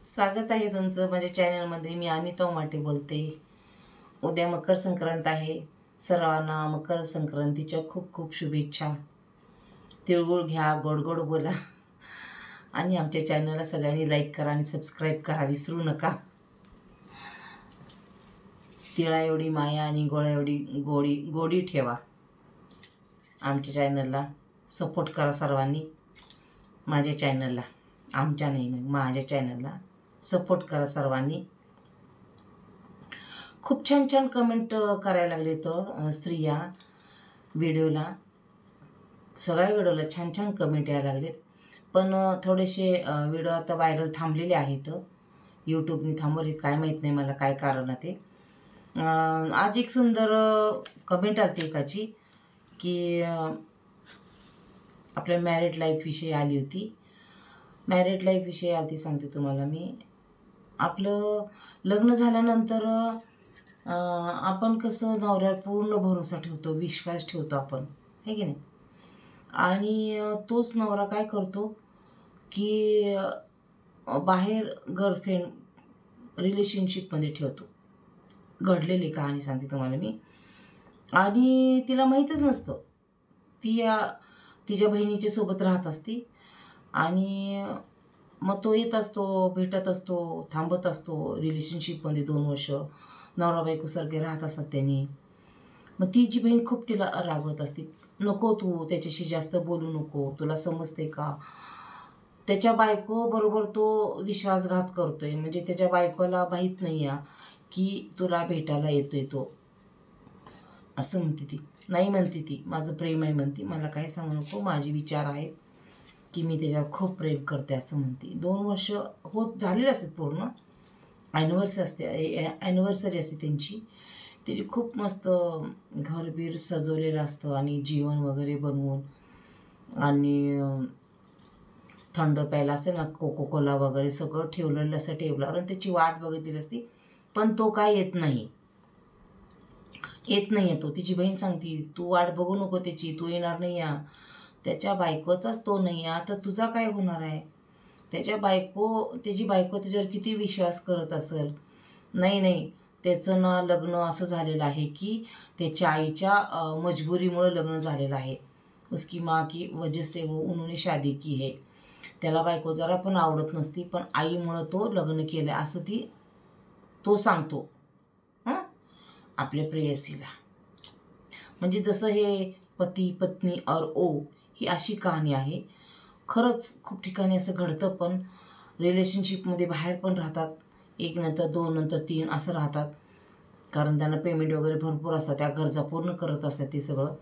स्वागत आहे तुमचं माझ्या चॅनलमध्ये. मी अनिता उमाटे बोलते. उद्या मकर संक्रांत आहे. सर्वांना मकर संक्रांतीच्या खूप खूप शुभेच्छा. तिळगुळ घ्या, गोड गोड बोला आणि आमच्या चॅनलला सगळ्यांनी लाईक करा आणि सबस्क्राईब करा, विसरू नका. तिळा एवढी माया आणि गोळा एवढी गोडी ठेवा. आमच्या चॅनलला सपोर्ट करा सर्वांनी. माझ्या चॅनलला, आमच्या नाही, माझ्या चॅनलला सपोर्ट करा सर्वांनी. खूप छान छान कमेंट करायला लागले तर स्त्रिया व्हिडिओला, सगळ्या व्हिडिओला छान छान कमेंट यायला लागलेत. पण थोडेसे व्हिडिओ आता व्हायरल थांबलेले आहेत. यूट्यूबने थांबवलेत, काय माहीत नाही मला काय कारण आहे ते. आज एक सुंदर कमेंट आली एकाची की आपल्या मॅरिड लाईफविषयी आली होती. मॅरिड लाईफविषयी आली सांगते तुम्हाला मी. आपलं लग्न झाल्यानंतर आपण कसं नवऱ्यावर पूर्ण भरोसा ठेवतो, विश्वास ठेवतो आपण, है की नाही. आणि तोच नवरा काय करतो की बाहेर गर्लफ्रेंड रिलेशनशिपमध्ये ठेवतो. घडलेली कहाणी सांगते तुम्हाला मी. आणि तिला माहीतच नसतं, ती तिच्या बहिणीच्या सोबत राहत असती आणि मग तो येत असतो, भेटत असतो, थांबत असतो रिलेशनशिपमध्ये 2 वर्ष. नवरा बायकोसारखे राहत असतात त्यांनी. मग तिची बहीण खूप तिला रागवत असते, नको तू त्याच्याशी जास्त बोलू नको, तुला समजते का. त्याच्या बायकोबरोबर तो विश्वासघात करतोय, म्हणजे त्याच्या बायकोला माहीत नाही आहे की तुला भेटायला येतोय तो. असं म्हणते ती. नाही म्हणते ती, माझं प्रेम आहे म्हणते, मला काय सांगू नको, माझे विचार आहेत की मी त्याच्यावर खूप प्रेम करते असं म्हणते. 2 वर्ष होत झालेले असतात पूर्ण. ॲनिव्हर्सरी असते त्यांची. तिने खूप मस्त घरबीर सजवलेलं असतं आणि जेवण वगैरे बनवून आणि थंड प्यायला असते ना, कोको कोला वगैरे सगळं ठेवलेलं असं टेबलावर आणि त्याची वाट बघितलेली असती. पण तो काय येत नाही तो. तिची बहीण सांगते, तू वाट बघू नको त्याची, तू येणार नाही या. त्याच्या बायकोचाच तो नाही आहे तर तुझा काय होणार आहे. त्याची बायको तुझ्यावर किती विश्वास करत असेल. नाही, त्याचं ना लग्न असं झालेलं आहे की त्याच्या आईच्या मजबुरीमुळं लग्न झालेलं आहे. उसकी माँ की वजह से वो उन्होंने शादी की है. त्याला बायको जरा पण आवडत नसती, पण आईमुळं तो लग्न केलं असं तो सांगतो आपल्या प्रेयसीला. म्हणजे जसं हे पती पत्नी और ओ ही अशी कहाणी आहे. खरंच खूप ठिकाणी असं घडतं. पण रिलेशनशिपमध्ये बाहेर पण राहतात, 1 नंतर 2 नंतर 3 असं राहतात. कारण त्यांना पेमेंट वगैरे भरपूर असतात, त्या गरजा पूर्ण करत असतात ते सगळं.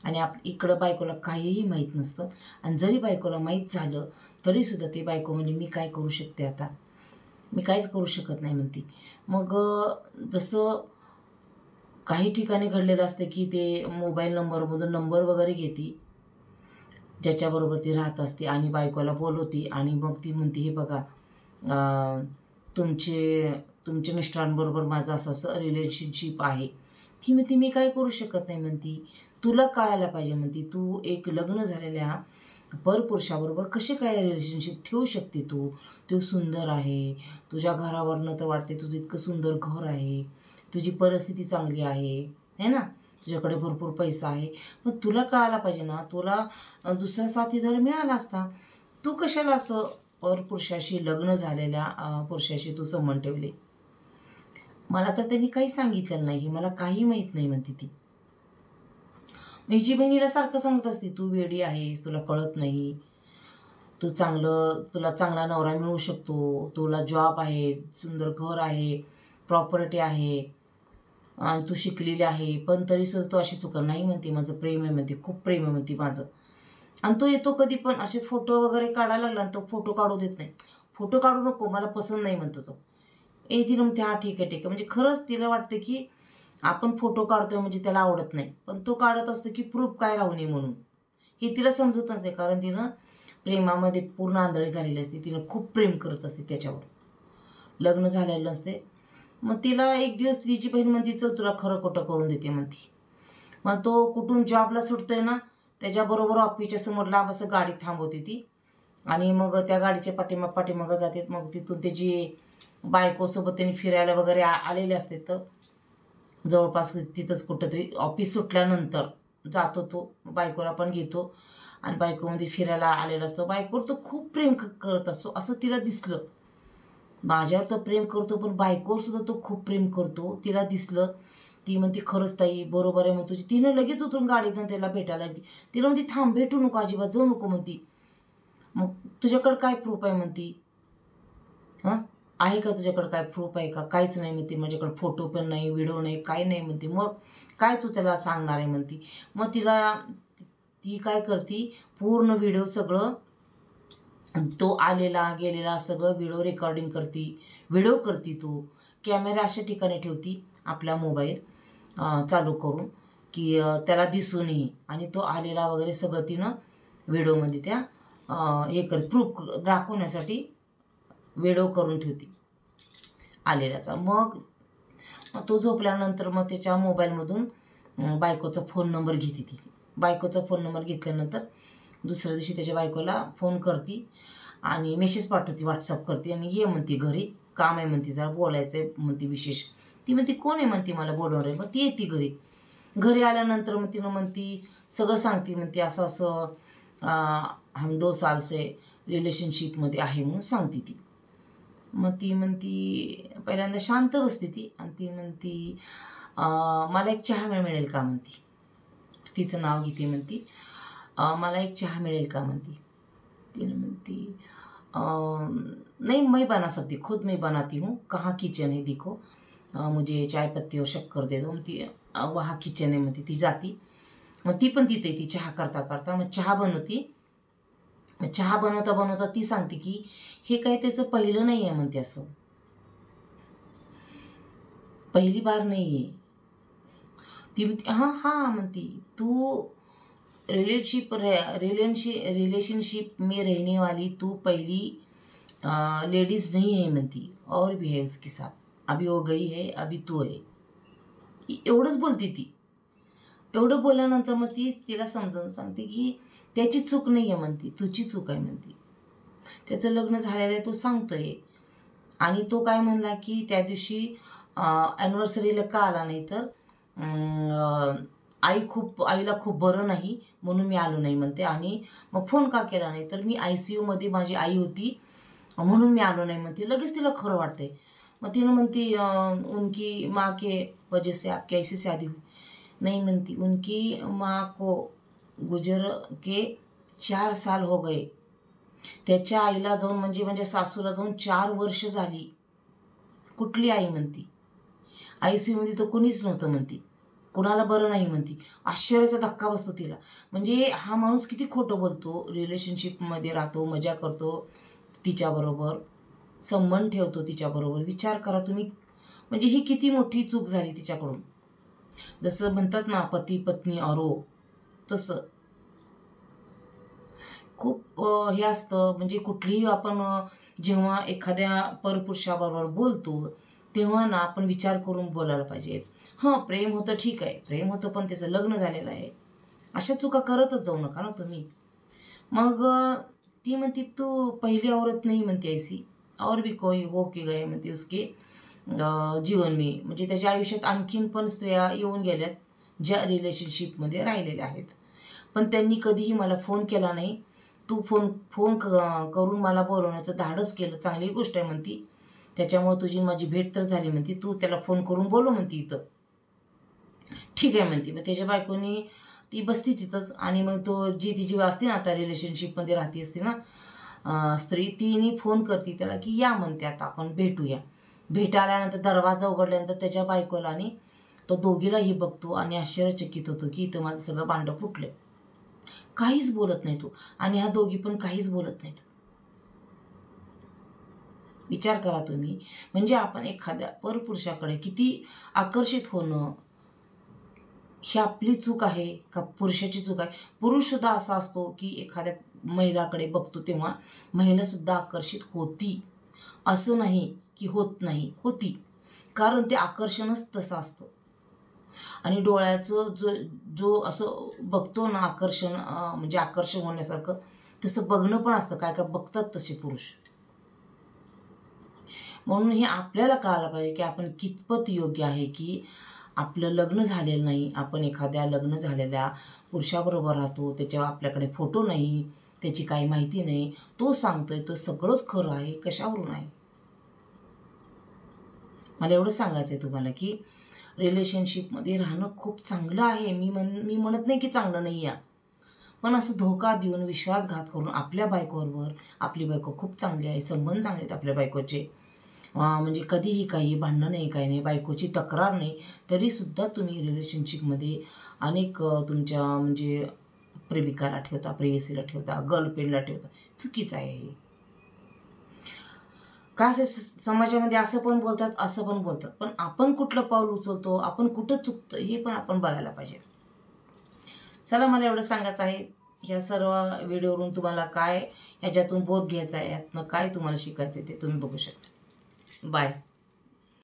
आणि इकडं बायकोला काहीही माहीत नसतं. आणि जरी बायकोला माहीत झालं तरीसुद्धा ती बायको म्हणजे मी काय करू शकते आता, मी काहीच करू शकत नाही म्हणते. मग जसं काही ठिकाणी घडलेलं असतं की ते मोबाईल नंबरमधून नंबर वगैरे घेते ज्याच्याबरोबर ती राहत असते आणि बायकोला बोलवते आणि मग ती म्हणते, हे बघा तुमच्या मिस्टरांबरोबर माझं असं रिलेशनशिप आहे. ती म्हणते मी काय करू शकत नाही म्हणती, तुला कळायला पाहिजे म्हणती, तू एक लग्न झालेल्या परपुरुषाबरोबर कसे काय रिलेशनशिप ठेवू शकते तू. तो सुंदर आहे, तुझ्या घरावरनं तर वाटते तुझं इतकं सुंदर घर आहे, तुझी परिस्थिती चांगली आहे, है ना, तुझ्याकडे भरपूर पैसा आहे. मग तुला कळायला पाहिजे ना, तुला दुसरा साथीदार मिळाला असता. तू कशाला असं परपुरुषाशी, लग्न झालेल्या पुरुषाशी तू संबंध ठेवले. मला तर त्यांनी काही सांगितलेलं नाही, मला काही माहीत नाही म्हणते ती. हिची बहिणीला सारखं सांगत असते, तू वेडी आहेस, तुला कळत नाही, तुला चांगला नवरा मिळू शकतो, तुला जॉब आहे, सुंदर घर आहे, प्रॉपर्टी आहे आणि तू शिकलेली आहे, पण तरीसुद्धा तू अशी चुका नाही म्हणते. माझं प्रेम आहे म्हणते, खूप प्रेम आहे म्हणते माझं. आणि तो येतो कधी पण असे फोटो वगैरे काढायला लागला आणि तो फोटो काढू देत नाही. फोटो काढू नको, मला पसंत नाही म्हणतो तो. तिला म्हणते हा ठीक आहे. म्हणजे खरंच तिला वाटतं की आपण फोटो काढतोय म्हणजे त्याला आवडत नाही, पण तो काढत असतो की प्रूफ काय राहू नये म्हणून. हे तिला समजत नसते, कारण तिनं प्रेमामध्ये पूर्ण आंधळी झालेली असते. तिनं खूप प्रेम करत असते त्याच्यावर, लग्न झालेलं नसते. मग तिला एक दिवस तिची बहीण म्हणते, चल तुला खरं खोटं करून देते म्हणते. मग तो कुठून जॉबला सुटतोय ना, त्याच्याबरोबर ऑफिसच्या समोर लांब असं गाडी थांबवते ती आणि मग त्या गाडीच्या पाठीमागं जातात. मग तिथून त्याची बायकोसोबत त्यांनी फिरायला वगैरे आलेले असते. तर जवळपास तिथंच कुठंतरी ऑफिस सुटल्यानंतर जातो तो, बायकोला पण घेतो आणि बायकोमध्ये फिरायला आलेला असतो. बायकोवर तो खूप प्रेम करत असतो असं तिला दिसलं. माझ्यावर तर प्रेम करतो, पण बायकोवर सुद्धा तो खूप प्रेम करतो तिला दिसलं. ती म्हणते खरंच ताई बरोबर आहे मग तुझी. तिनं लगेच उतरून गाडीतून त्याला भेटायला लागली. तिला म्हणते थांब, भेटू नको, अजिबात जाऊ नको म्हणती. मग तुझ्याकडं काय प्रूफ आहे म्हणती. हां, आहे का तुझ्याकडं काय प्रूफ आहे का. काहीच नाही म्हणते, माझ्याकडे फोटो पण नाही, व्हिडिओ नाही, काही नाही म्हणते. मग काय तू त्याला सांगणार आहे म्हणती. मग तिला ती काय करते, पूर्ण व्हिडिओ सगळं तो आलेला गेलेला सगळं व्हिडिओ रेकॉर्डिंग करते. व्हिडिओ करते तू. कॅमेरा अशा ठिकाणी ठेवती आपला मोबाईल चालू करून की त्याला दिसू नये. आणि तो आलेला वगैरे सगळं तिनं व्हिडिओमध्ये त्या हे कर प्रूफ दाखवण्यासाठी व्हिडिओ करून ठेवते आलेल्याचा. मग तो झोपल्यानंतर मग त्याच्या मोबाईलमधून बायकोचा फोन नंबर घेते ती. बायकोचा फोन नंबर घेतल्यानंतर दुसऱ्या दिवशी त्याच्या बायकोला फोन करते आणि मेसेज पाठवते, व्हॉट्सअप करते आणि ये म्हणते घरी, काम आहे म्हणते, जरा बोलायचं आहे म्हणते विशेष. ती म्हणते कोण आहे म्हणते मला बोलवणार आहे. मग ती येते घरी. घरी आल्यानंतर मग तिनं म्हणती सगळं सांगते. म्हणते असं असं हम 2 साल से रिलेशनशिपमध्ये आहे म्हणून सांगते ती. मग ती म्हणती पहिल्यांदा शांत बसते ती आणि ती म्हणती मला एक चहा मिळेल का म्हणती. तिचं नाव घेते. म्हणती मला एक चहा मिळेल का म्हणती. तिने म्हणती नहीं मैं बना सकती, खुद मैं बनाती हूँ, कहाँ किचन है देखो, मुझे चाय पत्ती और शक्कर दे दो. मग ती वहा किचन आहे म्हणते. ती जाती. मग ती पण तिथे ती चहा करता करता मग चहा बनवती. चहा बनवता बनवता ती सांगते की हे काय त्याचं पहिलं नाही आहे म्हणते, असं पहिली बार नाही आहे. ती म्हणते हां हां म्हणती तू रिलेशनशिप में रहने वाली तू पहली लेडीज़ नहीं है म्हणती, और भी है उसके साथ, अभी वो गई है, अभी तू आहे. एवढंच बोलते ती. एवढं बोलल्यानंतर मग ती तिला समजावून सांगते की त्याची चूक नाही आहे म्हणती, तुझी चूक आहे म्हणती. त्याचं लग्न झालेलं आहे तो सांगतोय. आणि तो काय म्हणला की त्या दिवशी ॲनिव्हर्सरीला का आला नाही, तर आईला खूप बरं नाही म्हणून मी आलो नाही म्हणते. आणि मग फोन का केला नाही, तर मी ICUमध्ये माझी आई होती म्हणून मी आलो नाही म्हणते. लगेच तिला खरं वाटतंय. मग तिनं म्हणती उनकी माँ के वजह से आपकी ऐसी शादी हुई. नहीं म्हणती उनकी माँ को गुजर के 4 साल हो गए. त्याच्या आईला जाऊन म्हणजे सासूला जाऊन 4 वर्ष झाली. कुठली आई म्हणती. ICUमध्ये तर कुणीच नव्हतं म्हणती, कुणाला बरं नाही म्हणती. आश्चर्याचा धक्का बसतो तिला. म्हणजे हा माणूस किती खोटं बोलतो. रिलेशनशिपमध्ये राहतो, मजा करतो तिच्याबरोबर, संबंध ठेवतो तिच्याबरोबर. विचार करा तुम्ही, म्हणजे ही किती मोठी चूक झाली तिच्याकडून. जसं म्हणतात ना पती पत्नी औरो, तसं खूप हे असतं. म्हणजे कुठलीही आपण जेव्हा एखाद्या परपुरुषाबरोबर बोलतो तेव्हा ना आपण विचार करून बोलायला पाहिजे. हां, प्रेम होतं ठीक आहे, प्रेम होतं, पण त्याचं लग्न झालेलं आहे. अशा चुका करतच जाऊ नका ना तुम्ही. मग ती म्हणते तू पहिली औरत नाही म्हणते ऐसी, और भी कोई हो के गए म्हणते उसके जीवन में. म्हणजे त्याच्या आयुष्यात आणखीन पण स्त्रिया येऊन गेल्यात ज्या रिलेशनशिपमध्ये राहिलेल्या आहेत, पण त्यांनी कधीही मला फोन केला नाही. तू फोन करून मला बोलवण्याचं धाडस केलं, चांगली गोष्ट आहे म्हणती. त्याच्यामुळे तुझी माझी भेट तर झाली म्हणती. तू त्याला फोन करून बोलव म्हणती इथं. ठीक आहे म्हणती. मग त्याच्या बायकोनी ती बसती तिथंच. आणि मग तो जी तिची असते ना आता रिलेशनशिपमध्ये राहती असते ना स्त्री, तिने फोन करते त्याला की या म्हणते आता आपण भेटूया. भेट आल्यानंतर दरवाजा उघडल्यानंतर त्याच्या बायकोला आणि तो दोघीलाही बघतो आणि आश्चर्यचकित होतो की इथं माझं सगळं भांडं फुटलं. काहीच बोलत नाही तो. आणि ह्या दोघी पण काहीच बोलत नाहीत. विचार करा तुम्ही. म्हणजे आपण एखाद्या परपुरुषाकडे किती आकर्षित होणं, ही आपली चूक आहे का पुरुषाची चूक आहे. पुरुषसुद्धा असा असतो की एखाद्या महिलाकडे बघतो तेव्हा महिलासुद्धा आकर्षित होती, असं नाही की होत नाही, होती. कारण ते आकर्षणच तसं असतं. आणि डोळ्याचं जो जो असं बघतो ना आकर्षण, म्हणजे आकर्षण होण्यासारखं, तसं बघणं पण असतं, काय काय बघतात तसे पुरुष. म्हणून हे आपल्याला कळायला पाहिजे की आपण कितपत योग्य आहे, की आपलं लग्न झालेलं नाही, आपण एखाद्या लग्न झालेल्या पुरुषाबरोबर राहतो, त्याच्यावर आपल्याकडे फोटो नाही, त्याची काही माहिती नाही, तो सांगतोय तो सगळंच खरं आहे, कशावरून आहे. मला एवढं सांगायचं आहे तुम्हाला की रिलेशनशिपमध्ये राहणं खूप चांगलं आहे. मी म्हणत नाही की चांगलं नाही आहे, पण असं धोका देऊन विश्वासघात करून आपल्या बायकोबरोबर, आपली बायको खूप चांगली आहे, संबंध चांगले आहेत आपल्या बायकोचे, म्हणजे कधीही काही भांडणं नाही, काही नाही, बायकोची तक्रार नाही, तरीसुद्धा तुम्ही रिलेशनशिपमध्ये अनेक तुमच्या म्हणजे प्रेमिकाला ठेवता, प्रेयसीला ठेवता, गर्लफ्रेंडला ठेवता. चुकीचं आहे हे. का असं समाजामध्ये असं पण बोलतात, असं पण बोलतात, पण आपण कुठलं पाऊल उचलतो, आपण कुठं चुकतो हे पण आपण बघायला पाहिजे. चला, मला एवढं सांगायचं आहे. ह्या सर्व व्हिडिओवरून तुम्हाला काय ह्याच्यातून बोध घ्यायचा आहे, यातनं काय तुम्हाला शिकायचं आहे ते तुम्ही बघू शकता. बाय.